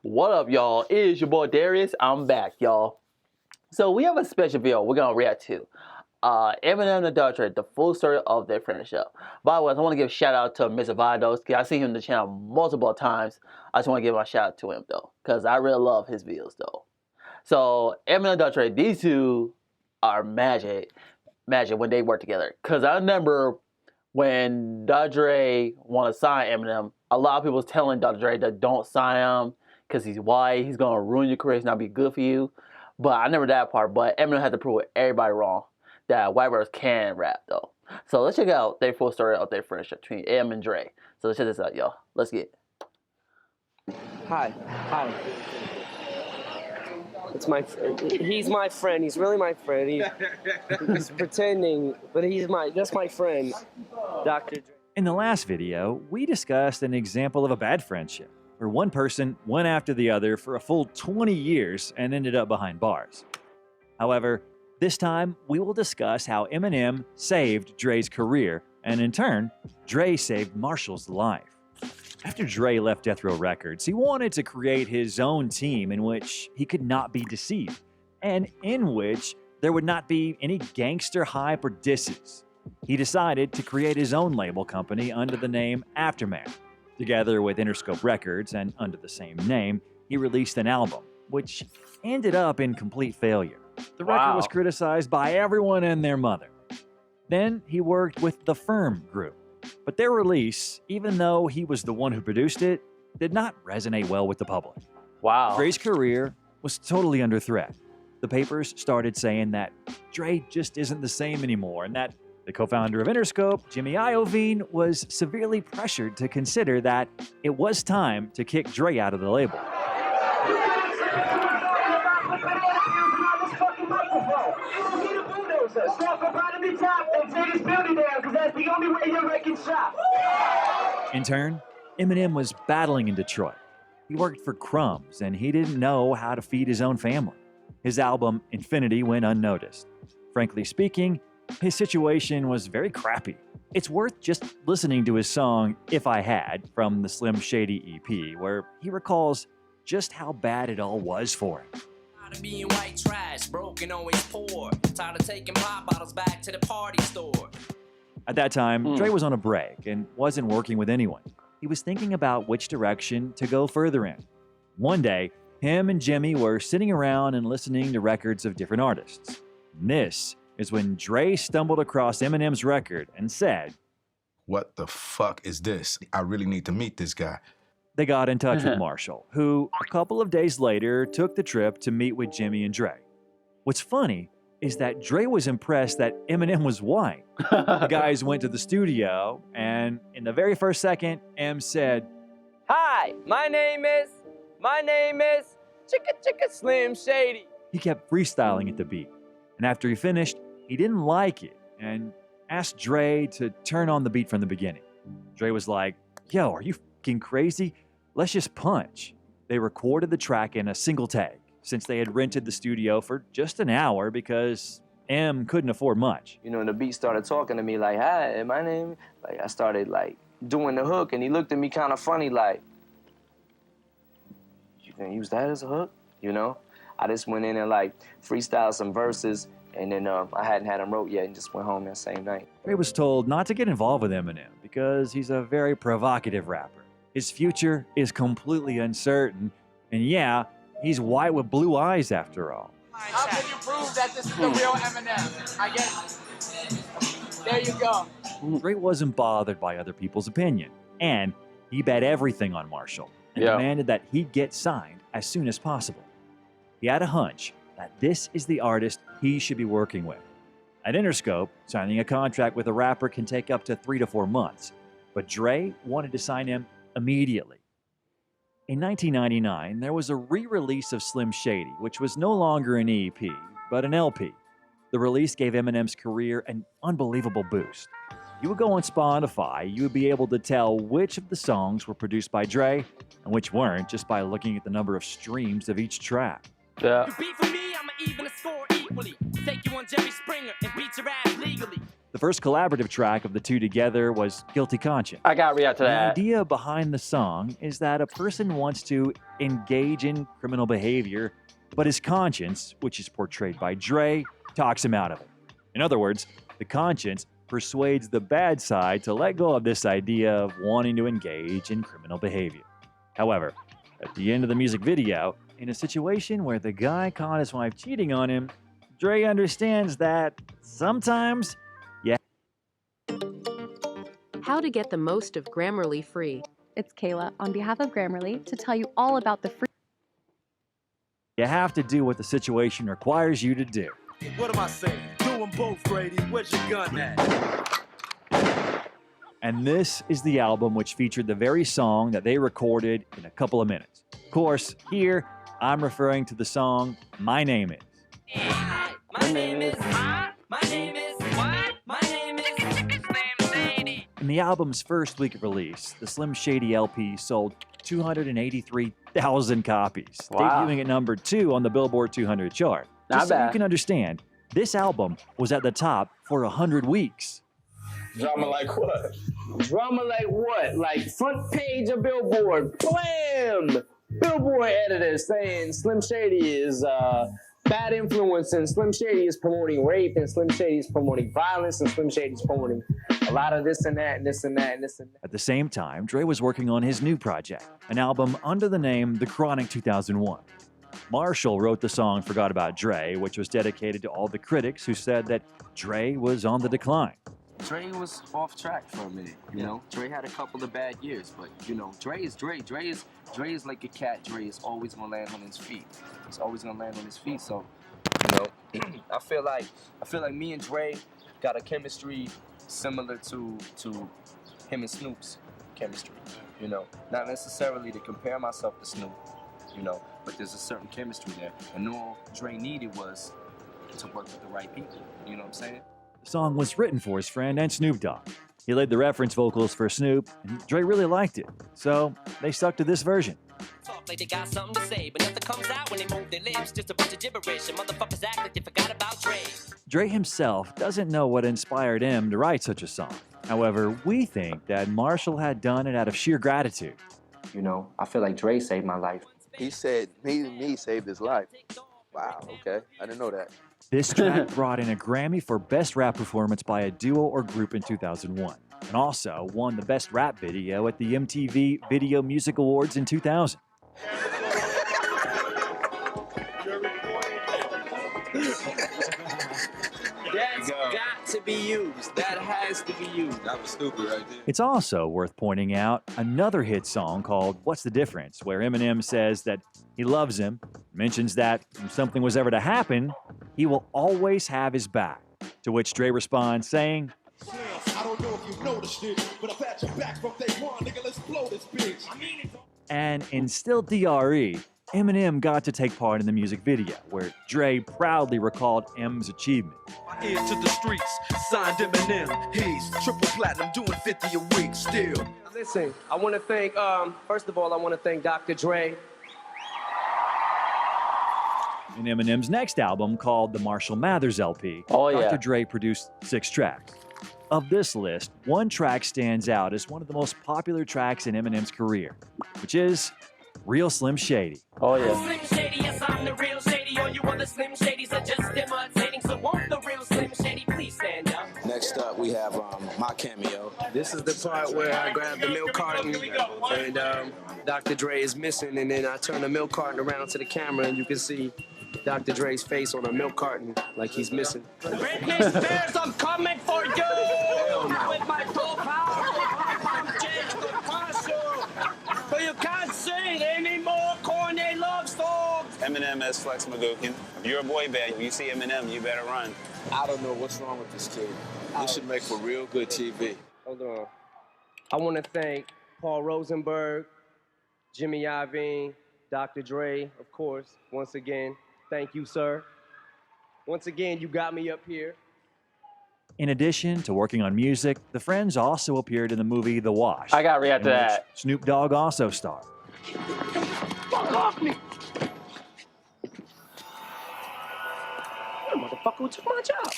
What up, y'all? It is your boy Darius. I'm back, y'all. So we have a special video we're gonna react to. Eminem and DrDre, the full story of their friendship. By the way, I want to give a shout out to MusicVibe because I see him on the channel multiple times. I just want to give my shout out to him though, because I really love his videos though. So Eminem and DrDre, these two are magic when they work together. Cause I remember when DrDre want to sign Eminem, a lot of people was telling DrDre that don't sign him because he's white, he's gonna ruin your career, it's not be good for you. But I never that part. But Eminem had to prove everybody wrong that white rappers can rap though. So let's check out their full story of their friendship between Em and Dre. So let's check this out, y'all. Let's get it. Hi. It's he's my friend. He's really my friend. He's pretending, but that's my friend, Dr. Dre. In the last video, we discussed an example of a bad friendship, where one person went after the other for a full 20 years and ended up behind bars. However, this time we will discuss how Eminem saved Dre's career, and in turn, Dre saved Marshall's life. After Dre left Death Row Records, he wanted to create his own team in which he could not be deceived, and in which there would not be any gangster hype or disses. He decided to create his own label company under the name Aftermath. Together with Interscope Records and under the same name, he released an album, which ended up in complete failure. The record was criticized by everyone and their mother. Then he worked with the Firm Group, but their release, even though he was the one who produced it, did not resonate well with the public. Wow. Dre's career was totally under threat. The papers started saying that Dre just isn't the same anymore, and that the co-founder of Interscope, Jimmy Iovine, was severely pressured to consider that it was time to kick Dre out of the label. In turn, Eminem was battling in Detroit. He worked for crumbs, and he didn't know how to feed his own family. His album, Infinity, went unnoticed. Frankly speaking, his situation was very crappy. It's worth just listening to his song, If I Had, from the Slim Shady EP, where he recalls just how bad it all was for him. Tired of being white trash, broke and always poor. Tired of taking pop bottles back to the party store. At that time, Dre was on a break and wasn't working with anyone. He was thinking about which direction to go further in. One day, him and Jimmy were sitting around and listening to records of different artists. And this is when Dre stumbled across Eminem's record and said, "What the fuck is this? I really need to meet this guy." They got in touch with Marshall, who a couple of days later took the trip to meet with Jimmy and Dre. What's funny is that Dre was impressed that Eminem was white. The guys went to the studio, and in the very first second, M said, Hi, my name is Chicka Slim Shady. He kept freestyling at the beat, and after he finished, he didn't like it and asked Dre to turn on the beat from the beginning. Dre was like, "Yo, are you fucking crazy? Let's just punch." They recorded the track in a single take, since they had rented the studio for just an hour because M couldn't afford much. You know, and the beat started talking to me like, "Hi, my name." Like I started like doing the hook, and he looked at me kind of funny, like, "You can use that as a hook?" You know? I just went in and like freestyled some verses, and then I hadn't had them wrote yet, and just went home that same night. Dre was told not to get involved with Eminem because he's a very provocative rapper. His future is completely uncertain, and yeah, he's white with blue eyes after all. How can you prove that this is the real Eminem? I guess. There you go. Dre wasn't bothered by other people's opinion, and he bet everything on Marshall and demanded that he get signed as soon as possible. He had a hunch that this is the artist he should be working with. At Interscope, signing a contract with a rapper can take up to 3 to 4 months, but Dre wanted to sign him immediately. In 1999, there was a re-release of Slim Shady, which was no longer an EP, but an LP. The release gave Eminem's career an unbelievable boost. You would go on Spotify, you would be able to tell which of the songs were produced by Dre and which weren't just by looking at the number of streams of each track. You beat for me, I'ma even the score equally. Take you on Jerry Springer and beat your ass legally. The first collaborative track of the two together was Guilty Conscience. I gotta react to The that. idea behind the song is that a person wants to engage in criminal behavior, but his conscience, which is portrayed by Dre, talks him out of it. In other words, the conscience persuades the bad side to let go of this idea of wanting to engage in criminal behavior. However, at the end of the music video, in a situation where the guy caught his wife cheating on him, Dre understands that sometimes How to get the most of Grammarly free. It's Kayla on behalf of Grammarly to tell you all about the free. you have to do what the situation requires you to do. What am I saying? Do them both, Grady. Where's your gun at? And this is the album which featured the very song that they recorded in a couple of minutes. Of course, here I'm referring to the song My Name Is. My name is what? My name is what? My name is Slim Shady. In the album's first week of release, the Slim Shady LP sold 283,000 copies, Wow. debuting at number 2 on the Billboard 200 chart. Not Just so you bad. can understand, this album was at the top for 100 weeks. Drama like what? Drama like what? Like front page of Billboard. Blam! Billboard editor saying Slim Shady is bad influence, and Slim Shady is promoting rape, and Slim Shady is promoting violence, and Slim Shady is promoting a lot of this and that and this and that and this and that. At the same time, Dre was working on his new project, an album under the name The Chronic 2001. Marshall wrote the song Forgot About Dre, which was dedicated to all the critics who said that Dre was on the decline. Dre was off track for a minute, you know. Dre had a couple of bad years, but you know, Dre is Dre. Dre is like a cat. Dre is always gonna land on his feet. He's always gonna land on his feet. So, you know, I feel like me and Dre got a chemistry similar to him and Snoop's chemistry. You know, not necessarily to compare myself to Snoop, you know, but there's a certain chemistry there, and all Dre needed was to work with the right people. You know what I'm saying? The song was written for his friend and Snoop Dogg. He laid the reference vocals for Snoop, and Dre really liked it, so they stuck to this version. Talk like they got something to say, but nothing comes out when they move their lips. Just a bunch of gibberish, and motherfuckers act like they forgot about Dre. Dre himself doesn't know what inspired him to write such a song. However, we think that Marshall had done it out of sheer gratitude. You know, I feel like Dre saved my life. He said, me saved his life. Wow, okay. I didn't know that. This track brought in a Grammy for Best Rap Performance by a Duo or Group in 2001, and also won the Best Rap Video at the MTV Video Music Awards in 2000. That's got to be used. That has to be used. That was stupid right there. It's also worth pointing out another hit song called What's the Difference, where Eminem says that he loves him, mentions that if something was ever to happen, he will always have his back. To which Dre responds saying, I don't know if you noticed it, but I've had your back from day one, nigga. Let's blow this bitch. and in Still DRE, Eminem got to take part in the music video, where Dre proudly recalled M's achievement. My ear to the streets, signed Eminem. He's triple platinum, doing 50 a week still. Listen, I want to thank, first of all, I want to thank Dr. Dre. In Eminem's next album, called the Marshall Mathers LP, Oh, yeah. Dr. Dre produced 6 tracks. Of this list, one track stands out as one of the most popular tracks in Eminem's career, which is Real Slim Shady. Oh, yeah. Slim Shady, yes, I'm the real Shady. All you other Slim Shadys are just imitating. So won't the real Slim Shady please stand up? Next up, we have my cameo. This is the part where I grab the milk carton and Dr. Dre is missing, and then I turn the milk carton around to the camera and you can see Dr. Dre's face on a milk carton like he's missing. Britney Spears, I'm coming for you! With my full power, I'm just the Marshall. But you can't sing any more corny love songs. Eminem is Flex McGookin. If you're a boy band, you see Eminem, you better run. I don't know what's wrong with this kid. This should make for real good TV. Hold on. I want to thank Paul Rosenberg, Jimmy Iovine, Dr. Dre, of course, once again. Thank you, sir. Once again, you got me up here. In addition to working on music, the Friends also appeared in the movie The Wash. I gotta react to in which that. Snoop Dogg also starred. Fuck off me! You motherfucker who took my job.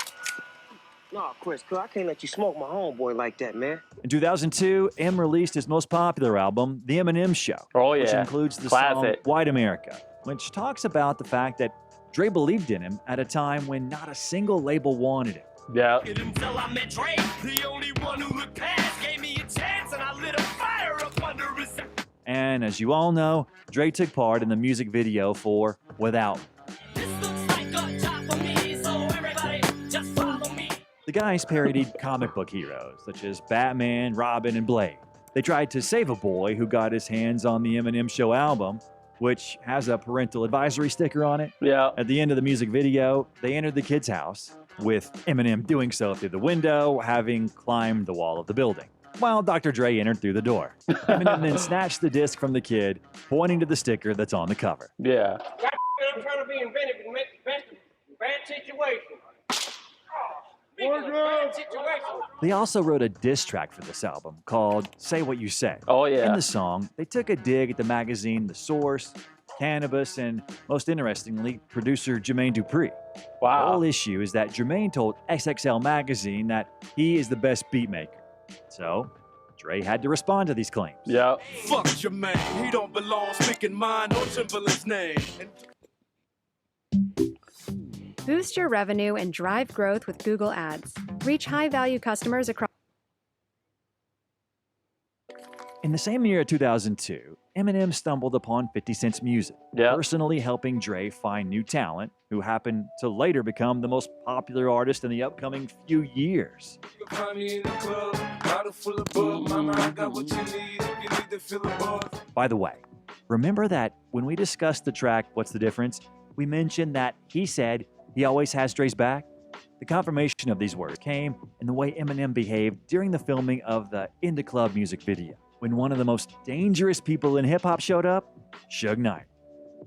Nah, Chris, I can't let you smoke my homeboy like that, man. In 2002, M released his most popular album, The Eminem Show, which includes the song White America, which talks about the fact that Dre believed in him at a time when not a single label wanted him. Yeah. Until I met Dre, the only one who looked past, gave me a chance, and I lit a fire up under his. And as you all know, Dre took part in the music video for Without Me. The guys parodied comic book heroes such as Batman, Robin, and Blade. They tried to save a boy who got his hands on the Eminem Show album, which has a parental advisory sticker on it. Yeah. At the end of the music video, they entered the kid's house, with Eminem doing so through the window, having climbed the wall of the building, while Dr. Dre entered through the door. Eminem then snatched the disc from the kid, pointing to the sticker that's on the cover. Yeah. I'm trying to be inventive and make the best of a bad situation. They also wrote a diss track for this album called Say What You Say. Oh, yeah. In the song, they took a dig at the magazine The Source, Cannabis, and most interestingly, producer Jermaine Dupri. Wow. The whole issue is that Jermaine told XXL Magazine that he is the best beat maker. So, Dre had to respond to these claims. Yeah. Fuck Jermaine, he don't belong, speaking mine, no simple his name. Boost your revenue and drive growth with Google Ads. Reach high-value customers across. In the same year of 2002, Eminem stumbled upon 50 Cent's music, personally helping Dre find new talent, who happened to later become the most popular artist in the upcoming few years. By the way, remember that when we discussed the track What's the Difference, we mentioned that he said he always has Dre's back? The confirmation of these words came in the way Eminem behaved during the filming of the In the Club music video, when one of the most dangerous people in hip-hop showed up, Suge Knight.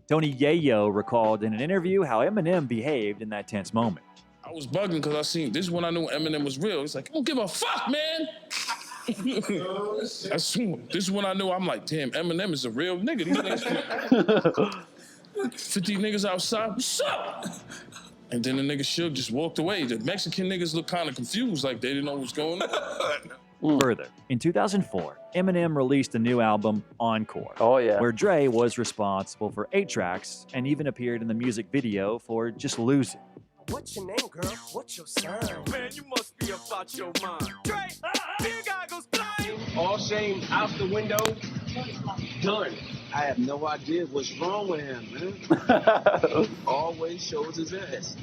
Tony Yayo recalled in an interview how Eminem behaved in that tense moment. I was bugging because I seen, this is when I knew Eminem was real. It's like, I don't give a fuck, man. This is when I knew, I'm like, damn, Eminem is a real nigga. These niggas 50 niggas outside, what's up? And then the nigga Suge just walked away. The Mexican niggas looked kind of confused, like they didn't know what was going on. Further, in 2004, Eminem released a new album, Encore, where Dre was responsible for 8 tracks and even appeared in the music video for Just Lose It. What's your name, girl? What's your sign? Man, you must be about your mind. Dre, here guy goes flying. All shame out the window. Done. I have no idea what's wrong with him, man. Always shows his ass.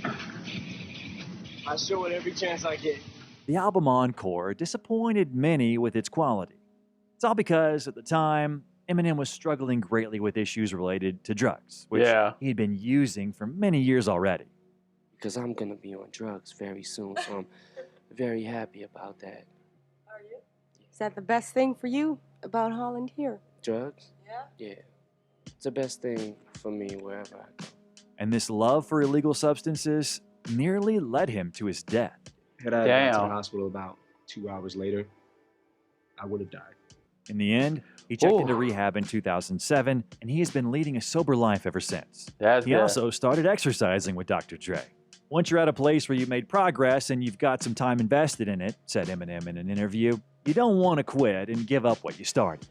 I show it every chance I get. The album Encore disappointed many with its quality. It's all because, at the time, Eminem was struggling greatly with issues related to drugs, which he had been using for many years already. Because I'm going to be on drugs very soon, so I'm very happy about that. Are you? Is that the best thing for you about Holland here? Drugs? Yeah? Yeah. It's the best thing for me wherever I go. And this love for illegal substances nearly led him to his death. Had I gone to the hospital about 2 hours later, I would have died. In the end, he checked into rehab in 2007, and he has been leading a sober life ever since. He also started exercising with Dr. Dre. Once you're at a place where you've made progress and you've got some time invested in it, said Eminem in an interview, you don't want to quit and give up what you started.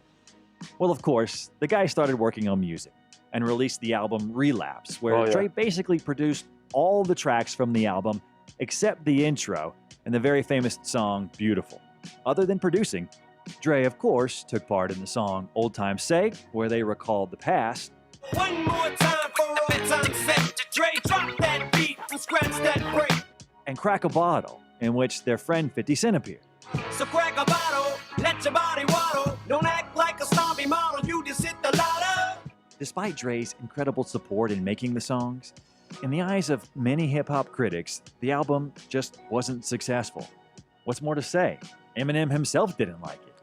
Well, of course, the guy started working on music and released the album Relapse, where Dre basically produced all the tracks from the album except the intro and the very famous song Beautiful. Other than producing, Dre, of course, took part in the song Old Time's Sake, where they recalled the past. One more time for old time's sake. Dre, drop that beat and scratch that break. And Crack a Bottle, in which their friend 50 Cent appeared. So crack a bottle, let your body waddle. Don't act like a snobby model, you just hit the lotto. Despite Dre's incredible support in making the songs, in the eyes of many hip-hop critics, the album just wasn't successful. What's more to say? Eminem himself didn't like it.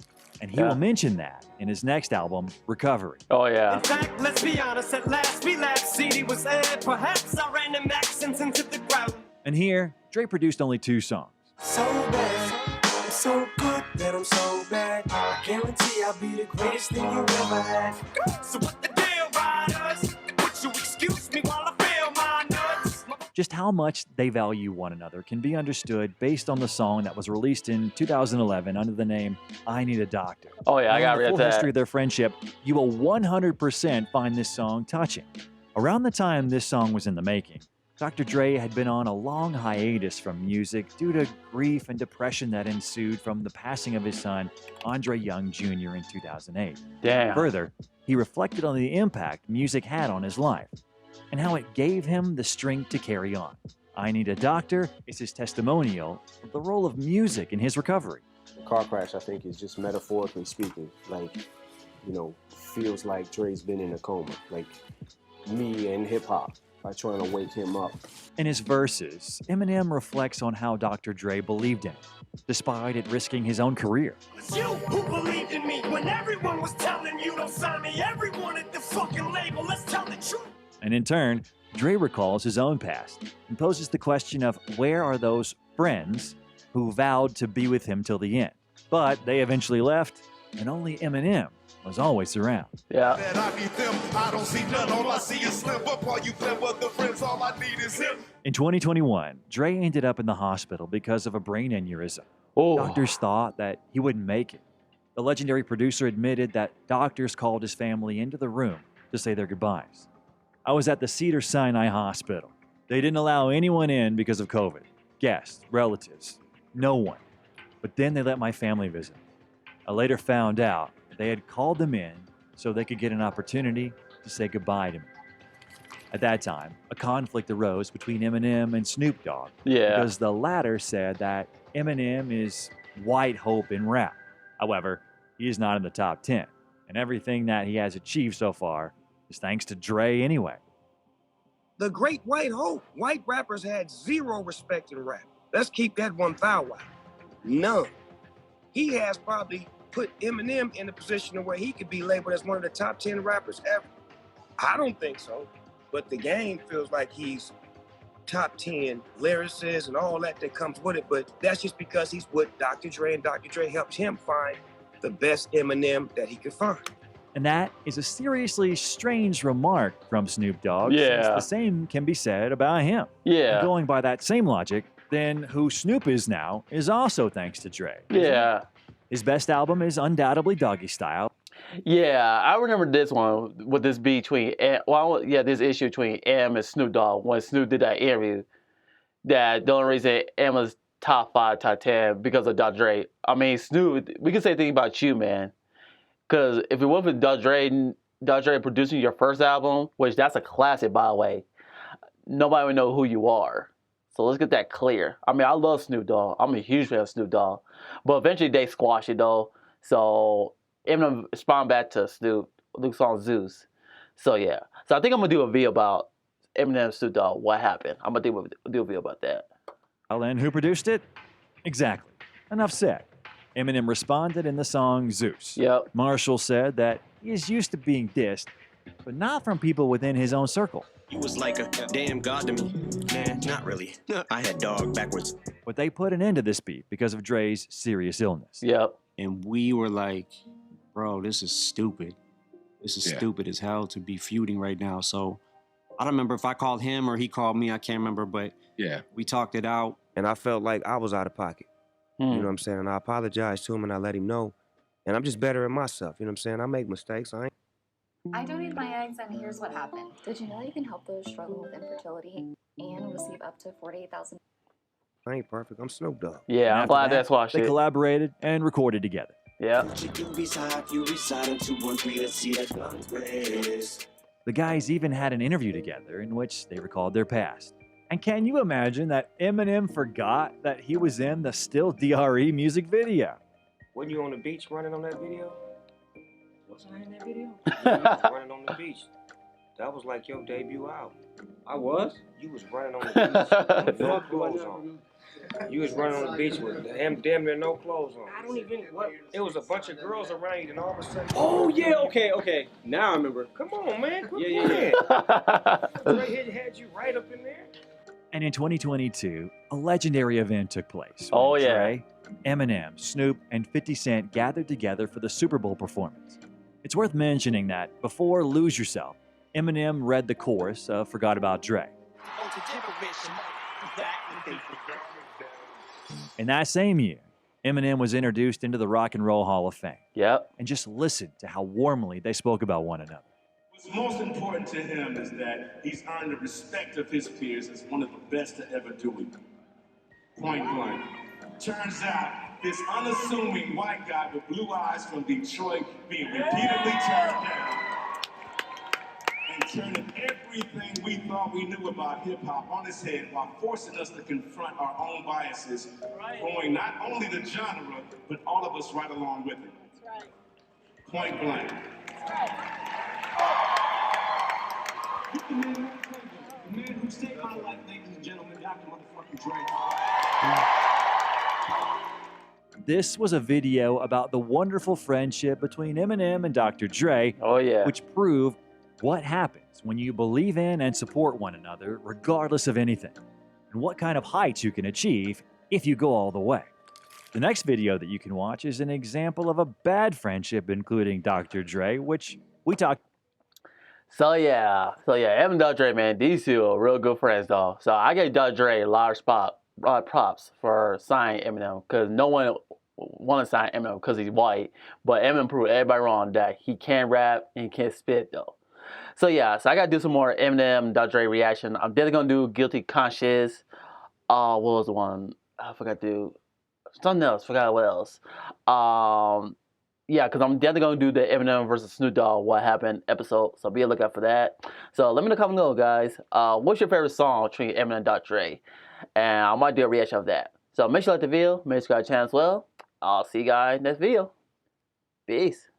And he will mention that in his next album, Recovery. In fact, let's be honest, at last we laughed. CD was aired, perhaps our random accents into the crowd. And here, Dre produced only 2 songs. So bad, I'm so good that I'm so bad. I guarantee I'll be the greatest thing you ever had. So what the deal, riders? Would you excuse me while I feel my nuts? Just how much they value one another can be understood based on the song that was released in 2011 under the name I Need a Doctor. Oh yeah, I got the rid full of that. history of their friendship, you will 100% find this song touching. Around the time this song was in the making, Dr. Dre had been on a long hiatus from music due to grief and depression that ensued from the passing of his son, Andre Young Jr. in 2008. Damn. Further, he reflected on the impact music had on his life and how it gave him the strength to carry on. I Need a Doctor is his testimonial of the role of music in his recovery. The car crash, I think, is just metaphorically speaking, like, you know, feels like Dre's been in a coma, like me and hip hop, by trying to wake him up. In his verses, Eminem reflects on how Dr. Dre believed in him, despite it risking his own career. It's you who believed in me when everyone was telling you don't sign me. Everyone at the fucking label, let's tell the truth. And in turn, Dre recalls his own past and poses the question of where are those friends who vowed to be with him till the end. But they eventually left, and only Eminem was always around. Yeah. That I need them, I don't see none. All I see is slim up while you play with the friends. All I need is him. In 2021, Dre ended up in the hospital because of a brain aneurysm. Oh. Doctors thought that he wouldn't make it. The legendary producer admitted that doctors called his family into the room to say their goodbyes. I was at the Cedars-Sinai Hospital. They didn't allow anyone in because of COVID. Guests, relatives, no one. But then they let my family visit. I later found out they had called them in so they could get an opportunity to say goodbye to me. At that time, a conflict arose between Eminem and Snoop Dogg. Yeah. Because the latter said that Eminem is white hope in rap. However, he is not in the top 10. And everything that he has achieved so far is thanks to Dre anyway. The great white hope. White rappers had zero respect in rap. Let's keep that 1,000. None. He has probably put Eminem in a position where he could be labeled as one of the top 10 rappers ever. I don't think so. But the game feels like he's top 10 lyricists and all that comes with it. But that's just because he's with Dr. Dre, and Dr. Dre helped him find the best Eminem that he could find. And that is a seriously strange remark from Snoop Dogg. Yeah. Since the same can be said about him. Yeah. And going by that same logic, then who Snoop is now is also thanks to Dre. Yeah. His best album is undoubtedly Doggy Style. Yeah, I remember this one with this beat between, this issue between M and Snoop Dogg when Snoop did that interview. That the only reason M was top 5, top 10 because of Dr. Dre. I mean, Snoop, we can say thing about you, man. Because if it wasn't for Dr. Dre producing your first album, which that's a classic, by the way, nobody would know who you are. So let's get that clear. I mean, I love Snoop Dogg. I'm a huge fan of Snoop Dogg. But eventually they squashed it, though. So Eminem spawned back to Snoop, the song Zeus. So yeah. So I think I'm going to do a video about Eminem and Snoop Dogg, what happened. I'm going to do a video about that. And who produced it? Exactly. Enough said. Eminem responded in the song Zeus. Yep. Marshall said that he is used to being dissed, but not from people within his own circle. He was like a damn god to me. Nah, not really. I had dog backwards. But they put an end to this beat because of Dre's serious illness. Yep. And we were like, bro, this is stupid. This is stupid as hell to be feuding right now. So I don't remember if I called him or he called me. I can't remember, but we talked it out. And I felt like I was out of pocket. You know what I'm saying? And I apologized to him and I let him know. And I'm just bettering myself. You know what I'm saying? I make mistakes. I donated my eggs, and here's what happened. Did you know you can help those struggling with infertility and receive up to $48,000? I ain't perfect. I'm Snoop Dogg. Yeah, I'm glad that's why they collaborated and recorded together. Yeah. The guys even had an interview together in which they recalled their past. And can you imagine that Eminem forgot that he was in the Still DRE music video? Wasn't you on the beach running on that video? Wasn't I in that video? You was running on the beach. That was like your debut album. I was? You was running on the beach with no clothes on. You was running on the beach with damn near no clothes on. I don't even, it was a bunch of girls around you and all of a sudden. Oh yeah, okay. Now I remember. Come on, man. Yeah. Dre had you right up in there. And in 2022, a legendary event took place. Oh, yeah. Dre, Eminem, Snoop, and 50 Cent gathered together for the Super Bowl performance. It's worth mentioning that before Lose Yourself, Eminem read the chorus of Forgot About Dre. In that same year, Eminem was introduced into the Rock and Roll Hall of Fame. Yep. And just listen to how warmly they spoke about one another. What's most important to him is that he's earned the respect of his peers as one of the best to ever do it. Point blank. Turns out, this unassuming white guy with blue eyes from Detroit being repeatedly turned down and turning everything we thought we knew about hip-hop on its head while forcing us to confront our own biases, growing not only the genre, but all of us right along with it. That's right. Point blank. The man who saved my life, ladies and gentlemen, Dr. Motherfucking Dre. This was a video about the wonderful friendship between Eminem and Dr. Dre, which proved what happens when you believe in and support one another regardless of anything, and what kind of heights you can achieve if you go all the way. The next video that you can watch is an example of a bad friendship including Dr. Dre, which we talked. So yeah, Eminem and Dr. Dre, man, these two are real good friends though. So I gave Dr. Dre a lot of props for signing Eminem, because no one want to sign Eminem because he's white, but Eminem proved everybody wrong that he can rap and he can spit though. So yeah, so I gotta do some more Eminem and Dr. Dre reaction. I'm definitely gonna do Guilty Conscious. What was the one? I forgot to do something else. Forgot what else. Yeah, because I'm definitely gonna do the Eminem versus Snoop Dogg What Happened episode. So be a lookout for that. So let me know comment below, guys. What's your favorite song between Eminem and Dr. Dre? And I might do a reaction of that. So make sure you like the video, make sure you subscribe to the channel as well. I'll see you guys next video. Peace.